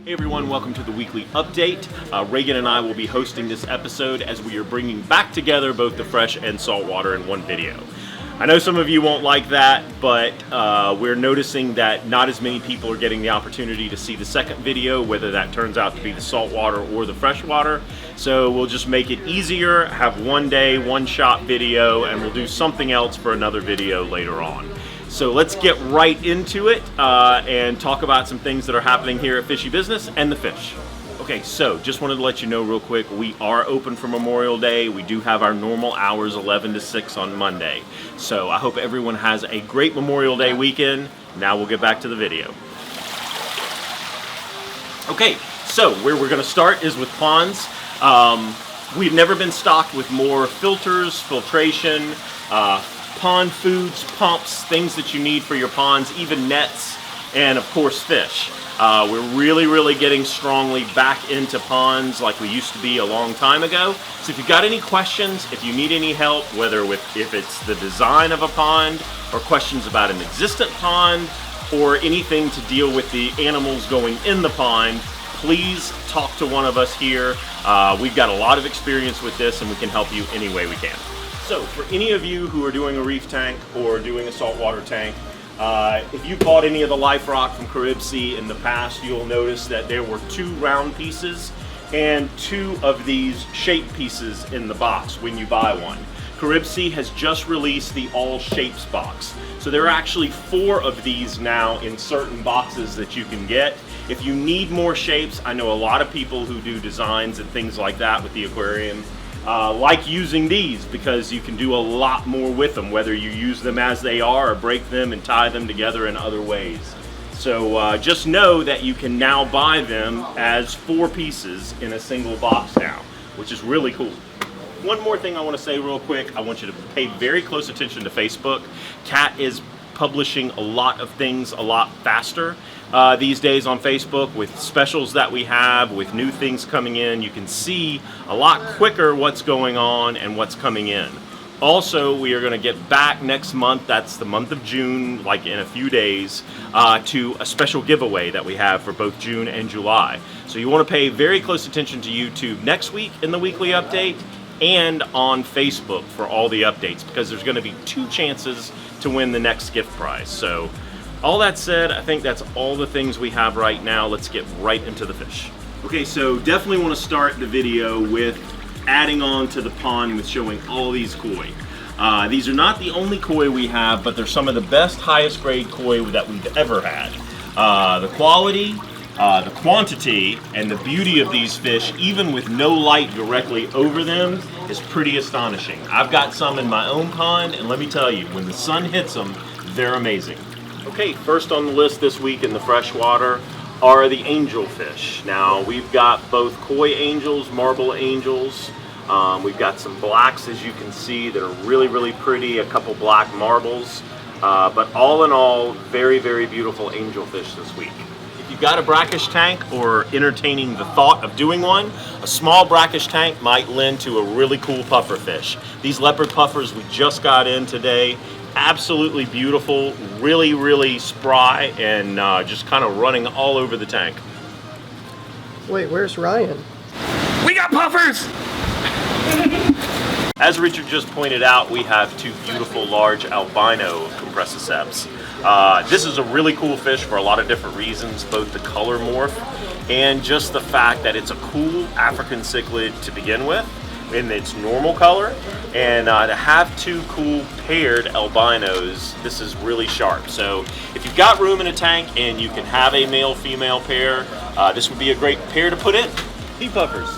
Hey everyone, welcome to the weekly update. Reagan and I will be hosting this episode as we are bringing back together both the fresh and saltwater in one video. I know some of you won't like that, but we're noticing that not as many people are getting the opportunity to see the second video, whether that turns out to be the saltwater or the freshwater. So we'll just make it easier, have one day, one shot video, and we'll do something else for another video later on. So let's get right into it and talk about some things that are happening here at Fishy Business and the fish. Okay, so just wanted to let you know real quick, we are open for Memorial Day. We do have our normal hours 11 to 6 on Monday. So I hope everyone has a great Memorial Day weekend. Now we'll get back to the video. Okay, so where we're gonna start is with ponds. We've never been stocked with more filters, filtration, pond foods, pumps, things that you need for your ponds, even nets, and of course fish. We're really getting strongly back into ponds like we used to be a long time ago. So if you've got any questions, if you need any help, whether if it's the design of a pond or questions about an existent pond or anything to deal with the animals going in the pond, please talk to one of us here. We've got a lot of experience with this and we can help you any way we can. So for any of you who are doing a reef tank or doing a saltwater tank, if you bought any of the life rock from Caribsea in the past, you'll notice that there were 2 round pieces and 2 of these shape pieces in the box when you buy one. Caribsea has just released the all shapes box. So there are actually 4 of these now in certain boxes that you can get. If you need more shapes, I know a lot of people who do designs and things like that with the aquarium like using these because you can do a lot more with them, whether you use them as they are or break them and tie them together in other ways. So just know that you can now buy them as 4 pieces in a single box now, which is really cool. One more thing I want to say real quick, I want you to pay very close attention to Facebook. Kat is publishing a lot of things a lot faster these days on Facebook with specials that we have, with new things coming in. You can see a lot quicker what's going on and what's coming in. Also, we are going to get back next month, that's the month of June, like in a few days, to a special giveaway that we have for both June and July. So you want to pay very close attention to YouTube next week in the weekly update and on Facebook for all the updates, because there's going to be 2 chances to win the next gift prize. So all that said, I think that's all the things we have right now. Let's get right into the fish. Okay, so definitely want to start the video with adding on to the pond with showing all these koi. These are not the only koi we have, but they're some of the best, highest grade koi that we've ever had. The quality, the quantity, and the beauty of these fish, even with no light directly over them, is pretty astonishing. I've got some in my own pond, and let me tell you, when the sun hits them, they're amazing. Okay, first on the list this week in the freshwater are the angelfish. Now, we've got both koi angels, marble angels. We've got some blacks, as you can see, that are really pretty, a couple black marbles. But all in all, very beautiful angelfish this week. If you've got a brackish tank or entertaining the thought of doing one, a small brackish tank might lend to a really cool puffer fish. These leopard puffers we just got in today, absolutely beautiful, really spry, and just kind of running all over the tank. Wait, where's Ryan? We got puffers! As Richard just pointed out, we have 2 beautiful large albino compressiceps. This is a really cool fish for a lot of different reasons, both the color morph and just the fact that it's a cool African cichlid to begin with in its normal color, and to have 2 cool paired albinos, this is really sharp. So if you've got room in a tank and you can have a male-female pair, this would be a great pair to put in. Pea puffers.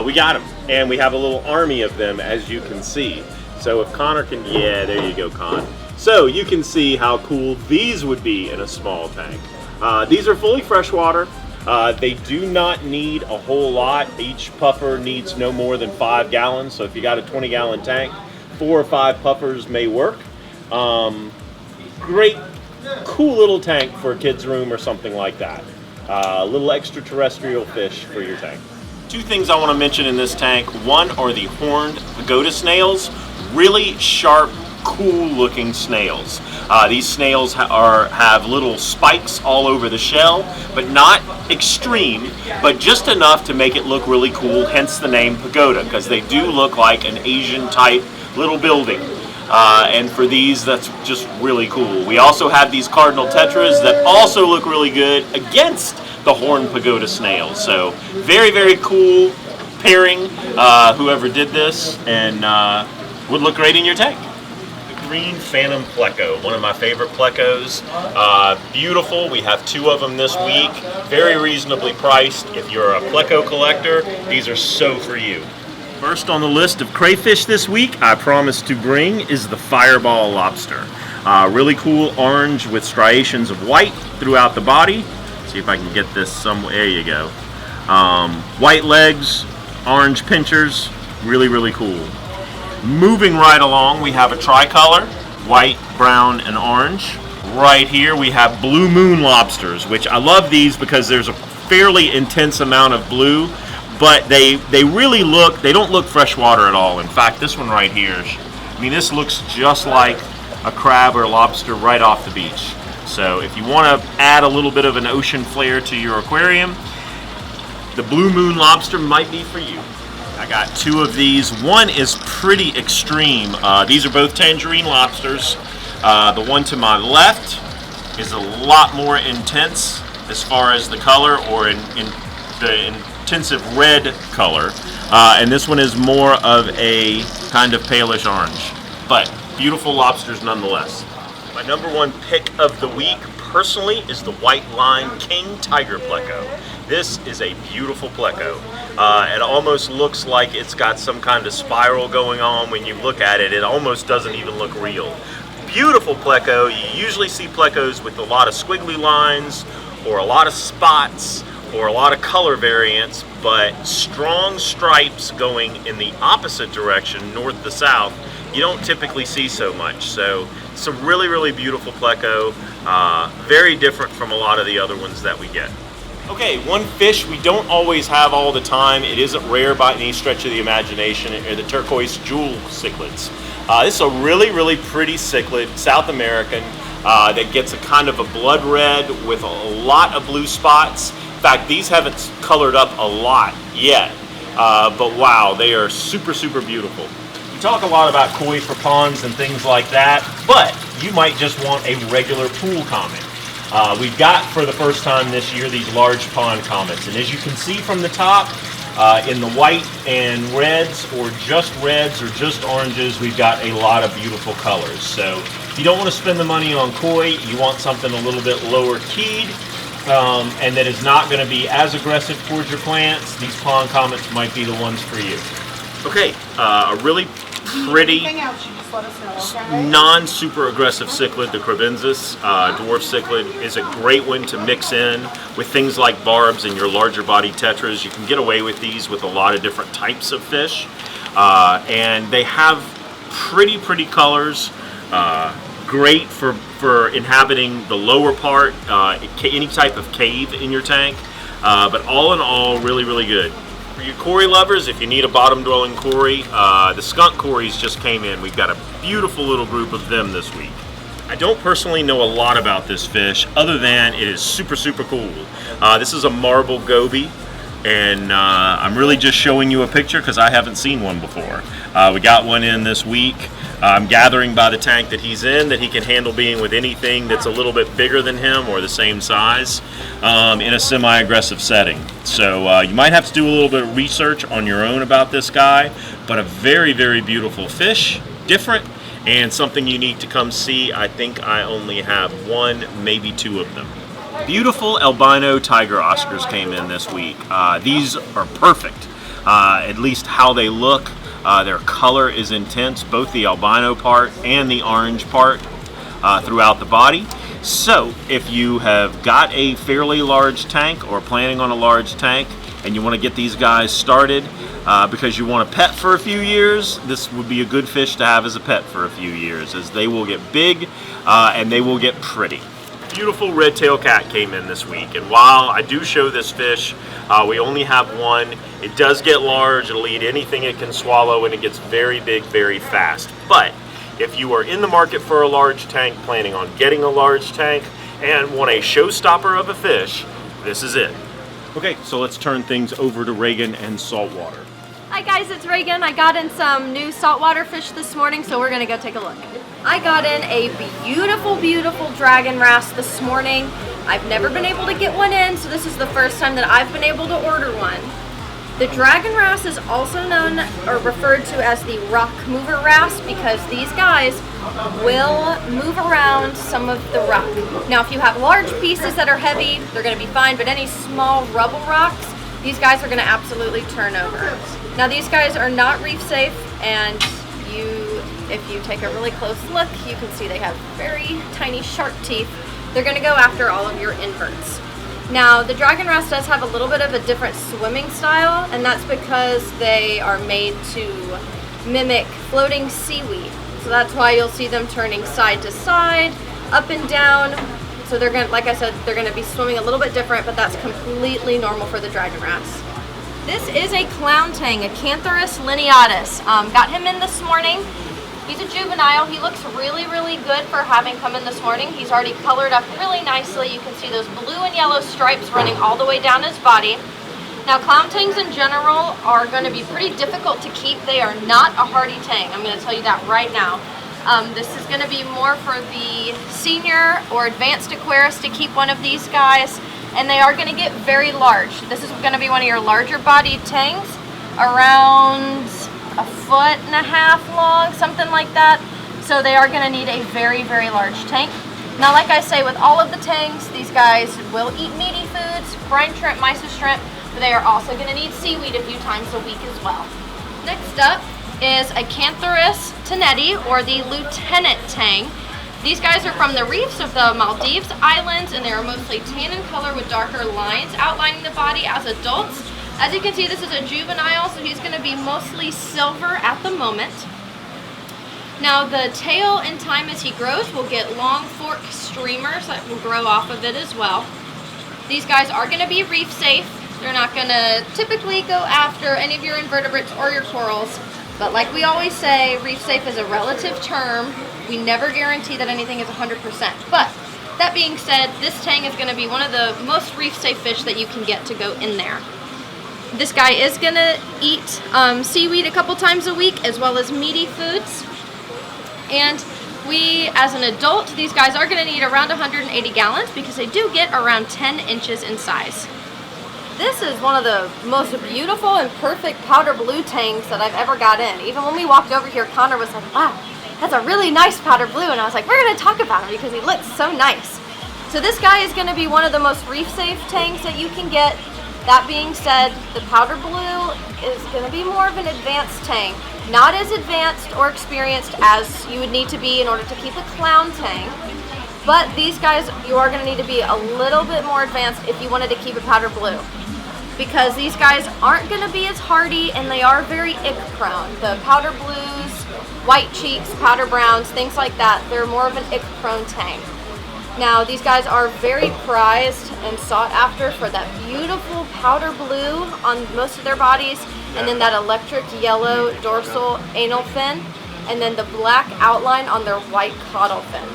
We got them, and we have a little army of them, as you can see. So if Connor can, yeah, there you go, Con. So you can see how cool these would be in a small tank. These are fully freshwater. They do not need a whole lot. Each puffer needs no more than 5 gallons. So if you got a 20-gallon tank, 4 or 5 puffers may work. Great, cool little tank for a kid's room or something like that. A little extraterrestrial fish for your tank. 2 things I want to mention in this tank. One are the horned pagoda snails. Really sharp, cool looking snails. These snails have little spikes all over the shell, but not extreme, but just enough to make it look really cool, hence the name pagoda, because they do look like an Asian type little building. And for these, that's just really cool. We also have these cardinal tetras that also look really good against the horned pagoda snails. So very, very cool pairing, whoever did this, and would look great in your tank. The green phantom pleco, one of my favorite plecos. Beautiful. We have 2 of them this week. Very reasonably priced. If you're a pleco collector, these are so for you. First on the list of crayfish this week, I promised to bring, is the fireball lobster. Really cool orange with striations of white throughout the body. See if I can get this somewhere. There you go. White legs, orange pinchers, really, really cool. Moving right along, we have a tricolor, white, brown, and orange. Right here we have blue moon lobsters, which I love these because there's a fairly intense amount of blue, but they really look, they don't look freshwater at all. In fact, this one right here, I mean, this looks just like a crab or lobster right off the beach. So if you want to add a little bit of an ocean flair to your aquarium, the blue moon lobster might be for you. I got 2 of these. One is pretty extreme. These are both tangerine lobsters. The one to my left is a lot more intense as far as the color, or in the intensive red color. And this one is more of a kind of palish orange, but beautiful lobsters nonetheless. My number 1 pick of the week personally is the white line king tiger pleco. This is a beautiful pleco. It almost looks like it's got some kind of spiral going on. When you look at it, it almost doesn't even look real. Beautiful pleco. You usually see plecos with a lot of squiggly lines or a lot of spots or a lot of color variants, but strong stripes going in the opposite direction, north to south, you don't typically see so much. So it's a really, really beautiful pleco. Very different from a lot of the other ones that we get. Okay, one fish we don't always have all the time, it isn't rare by any stretch of the imagination, are the turquoise jewel cichlids. This is a really, really pretty cichlid, South American, that gets a kind of a blood red with a lot of blue spots. In fact, these haven't colored up a lot yet, but wow, they are super, super beautiful. We talk a lot about koi for ponds and things like that, but you might just want a regular pool comet. We've got, for the first time this year, these large pond comets, and as you can see from the top, in the white and reds, or just oranges, we've got a lot of beautiful colors. So if you don't want to spend the money on koi, you want something a little bit lower keyed, and that is not going to be as aggressive towards your plants, these pond comets might be the ones for you. Okay, a really pretty non-super aggressive cichlid, the crebensis, dwarf cichlid, is a great one to mix in with things like barbs and your larger body tetras. You can get away with these with a lot of different types of fish, and they have pretty colors. Great for inhabiting the lower part, any type of cave in your tank, but all in all, really good. For you cory lovers, if you need a bottom-dwelling cory, the skunk cories just came in. We've got a beautiful little group of them this week. I don't personally know a lot about this fish, other than it is super cool. This is a marble goby, and I'm really just showing you a picture because I haven't seen one before. We got one in this week. I'm gathering by the tank that he's in that he can handle being with anything that's a little bit bigger than him or the same size in a semi-aggressive setting. So you might have to do a little bit of research on your own about this guy, but a very beautiful fish, different, and something you need to come see. I think I only have 1, maybe 2 of them. Beautiful albino tiger oscars came in this week. These are perfect, at least how they look. Their color is intense, both the albino part and the orange part throughout the body. So if you have got a fairly large tank or planning on a large tank and you want to get these guys started because you want a pet for a few years, this would be a good fish to have as a pet for a few years, as they will get big and they will get pretty. Beautiful red-tailed cat came in this week, and while I do show this fish, we only have 1. It does get large, it'll eat anything it can swallow, and it gets very big very fast. But If you are in the market for a large tank, planning on getting a large tank, and want a showstopper of a fish, this is it. Okay, so let's turn things over to Reagan and Saltwater. Hi guys, it's Reagan. I got in some new saltwater fish this morning, so we're gonna go take a look. I got in a beautiful dragon wrasse this morning. I've never been able to get one in, so this is the first time that I've been able to order one. The dragon wrasse is also known or referred to as the rock mover wrasse because these guys will move around some of the rock. Now if you have large pieces that are heavy, they're going to be fine, but any small rubble rocks, these guys are going to absolutely turn over. Now these guys are not reef safe, and if you take a really close look, you can see they have very tiny sharp teeth. They're going to go after all of your inverts. Now, the dragon wrasse does have a little bit of a different swimming style, and that's because they are made to mimic floating seaweed. So that's why you'll see them turning side to side, up and down. So they're going to, like I said, they're going to be swimming a little bit different, but that's completely normal for the dragon wrasse. This is a clown tang, a Cantharus lineatus. Got him in this morning. He's a juvenile. He looks really good for having come in this morning. He's already colored up really nicely. You can see those blue and yellow stripes running all the way down his body. Now, clown tangs in general are going to be pretty difficult to keep. They are not a hardy tang. I'm going to tell you that right now. This is going to be more for the senior or advanced aquarist to keep one of these guys, and they are going to get very large. This is going to be one of your larger bodied tangs, around 1.5 feet long, something like that. So they are going to need a very large tank. Now, like I say, with all of the tangs, these guys will eat meaty foods, brine shrimp, mysis shrimp, but they are also going to need seaweed a few times a week as well. Next up is a Cantharus tenetti, or the lieutenant tang. These guys are from the reefs of the Maldives Islands, and they are mostly tan in color with darker lines outlining the body as adults. As you can see, this is a juvenile, so he's going to be mostly silver at the moment. Now the tail, in time as he grows, will get long fork streamers that will grow off of it as well. These guys are going to be reef safe. They're not going to typically go after any of your invertebrates or your corals. But like we always say, reef safe is a relative term. We never guarantee that anything is 100%. But that being said, this tang is going to be one of the most reef safe fish that you can get to go in there. This guy is going to eat seaweed a couple times a week, as well as meaty foods. And as an adult, these guys are going to need around 180 gallons because they do get around 10 inches in size. This is one of the most beautiful and perfect powder blue tangs that I've ever got in. Even when we walked over here, Connor was like, wow, that's a really nice powder blue. And I was like, we're going to talk about him because he looks so nice. So this guy is going to be one of the most reef safe tangs that you can get. That being said, the powder blue is going to be more of an advanced tang. Not as advanced or experienced as you would need to be in order to keep a clown tang. But these guys, you are going to need to be a little bit more advanced if you wanted to keep a powder blue. Because these guys aren't going to be as hardy, and they are very ick prone. The powder blues, white cheeks, powder browns, things like that, they're more of an ick prone tang. Now, these guys are very prized and sought after for that beautiful powder blue on most of their bodies, and then that electric yellow dorsal anal fin, and then the black outline on their white caudal fin.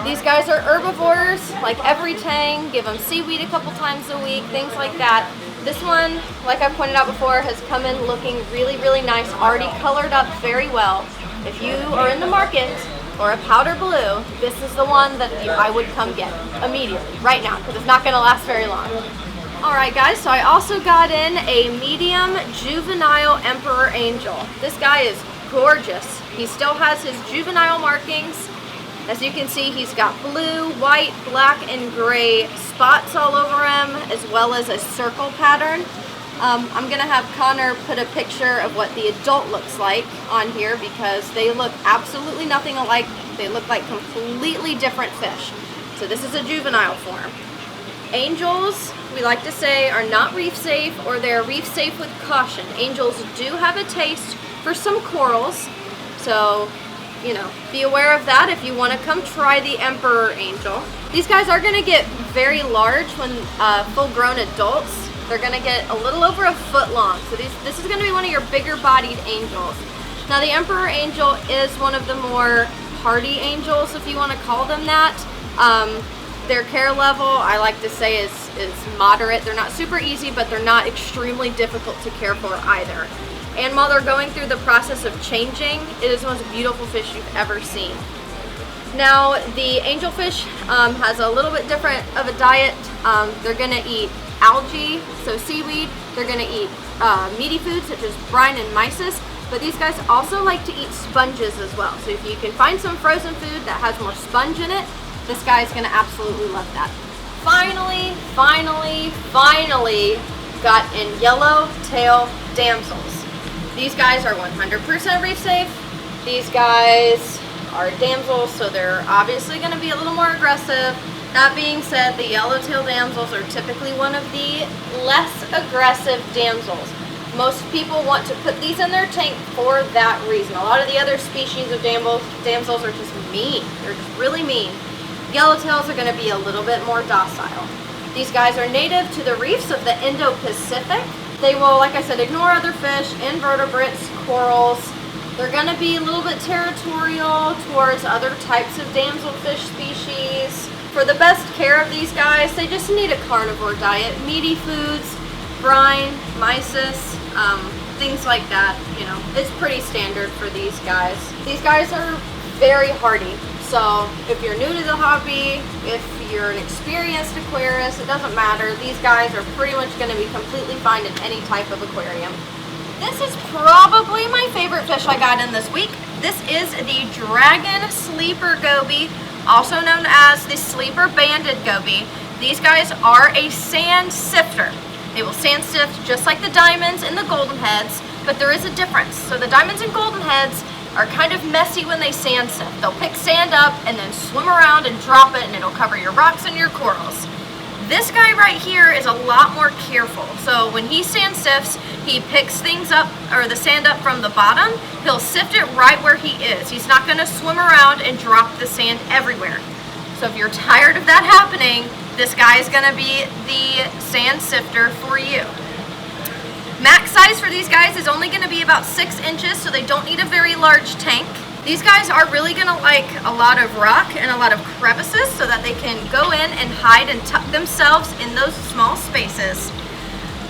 These guys are herbivores, like every tang. Give them seaweed a couple times a week, things like that. This one, like I pointed out before, has come in looking really nice, already colored up very well. If you are in the market or a powder blue, this is the one that I would come get immediately, right now, because it's not going to last very long. Alright guys, so I also got in a medium juvenile emperor angel. This guy is gorgeous. He still has his juvenile markings. As you can see, he's got blue, white, black, and gray spots all over him, as well as a circle pattern. I'm going to have Connor put a picture of what the adult looks like on here because they look absolutely nothing alike. They look like completely different fish. So this is a juvenile form. Angels, we like to say, are not reef safe, or they're reef safe with caution. Angels do have a taste for some corals, so you know, be aware of that if you want to come try the emperor angel. These guys are going to get very large when full-grown adults. They're going to get a little over a foot long. So this is going to be one of your bigger bodied angels. Now the emperor angel is one of the more hardy angels, if you want to call them that. Their care level, I like to say, is moderate. They're not super easy, but they're not extremely difficult to care for either. And while they're going through the process of changing, it is the most beautiful fish you've ever seen. Now, the angelfish has a little bit different of a diet. They're gonna eat algae, so seaweed. They're gonna eat meaty foods such as brine and mysis, but these guys also like to eat sponges as well. So if you can find some frozen food that has more sponge in it, this guy is gonna absolutely love that. Finally, got in yellowtail damsels. These guys are 100% reef safe. These guys are damsels, so they're obviously gonna be a little more aggressive. That being said, the yellowtail damsels are typically one of the less aggressive damsels. Most people want to put these in their tank for that reason. A lot of the other species of damsels are just mean. They're just really mean. Yellowtails are going to be a little bit more docile. These guys are native to the reefs of the Indo-Pacific. They will, like I said, ignore other fish, invertebrates, corals. They're going to be a little bit territorial towards other types of damselfish species. For the best care of these guys, they just need a carnivore diet. Meaty foods, brine, mysis, things like that. You know, it's pretty standard for these guys. These guys are very hardy. So if you're new to the hobby, if you're an experienced aquarist, it doesn't matter. These guys are pretty much going to be completely fine in any type of aquarium. This is probably my favorite fish I got in this week. This is the dragon sleeper goby, also known as the sleeper banded goby. These guys are a sand sifter. They will sand sift just like the diamonds and the golden heads, but there is a difference. So the diamonds and golden heads are kind of messy when they sand sift. They'll pick sand up and then swim around and drop it, and it'll cover your rocks and your corals. This guy right here is a lot more careful. So when he sand sifts, he picks things up, or the sand up from the bottom. He'll sift it right where he is. He's not going to swim around and drop the sand everywhere. So if you're tired of that happening, this guy is going to be the sand sifter for you. Max size for these guys is only going to be about 6 inches, so they don't need a very large tank. These guys are really going to like a lot of rock and a lot of crevices so that they can go in and hide and tuck themselves in those small spaces.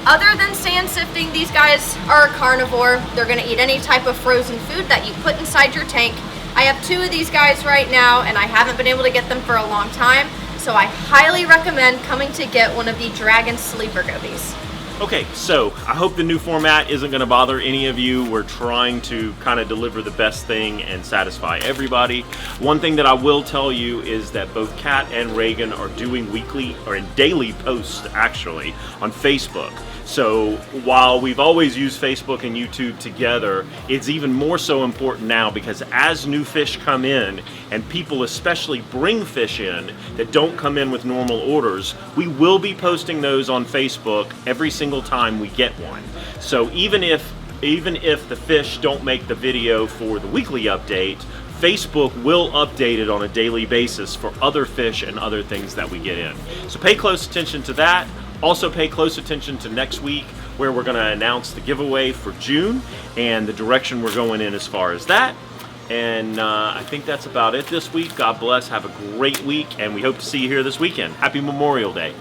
Other than sand sifting, these guys are a carnivore. They're going to eat any type of frozen food that you put inside your tank. I have 2 of these guys right now, and I haven't been able to get them for a long time, so I highly recommend coming to get one of the dragon sleeper gobies. Okay, so I hope the new format isn't going to bother any of you. We're trying to kind of deliver the best thing and satisfy everybody. One thing that I will tell you is that both Kat and Reagan are doing weekly or daily posts actually on Facebook. So while we've always used Facebook and YouTube together, it's even more so important now because as new fish come in and people especially bring fish in that don't come in with normal orders, we will be posting those on Facebook every single time we get one. So even if the fish don't make the video for the weekly update, Facebook will update it on a daily basis for other fish and other things that we get in. So pay close attention to that. Also pay close attention to next week where we're going to announce the giveaway for June and the direction we're going in as far as that. And I think that's about it this week. God bless. Have a great week, and we hope to see you here this weekend. Happy Memorial Day.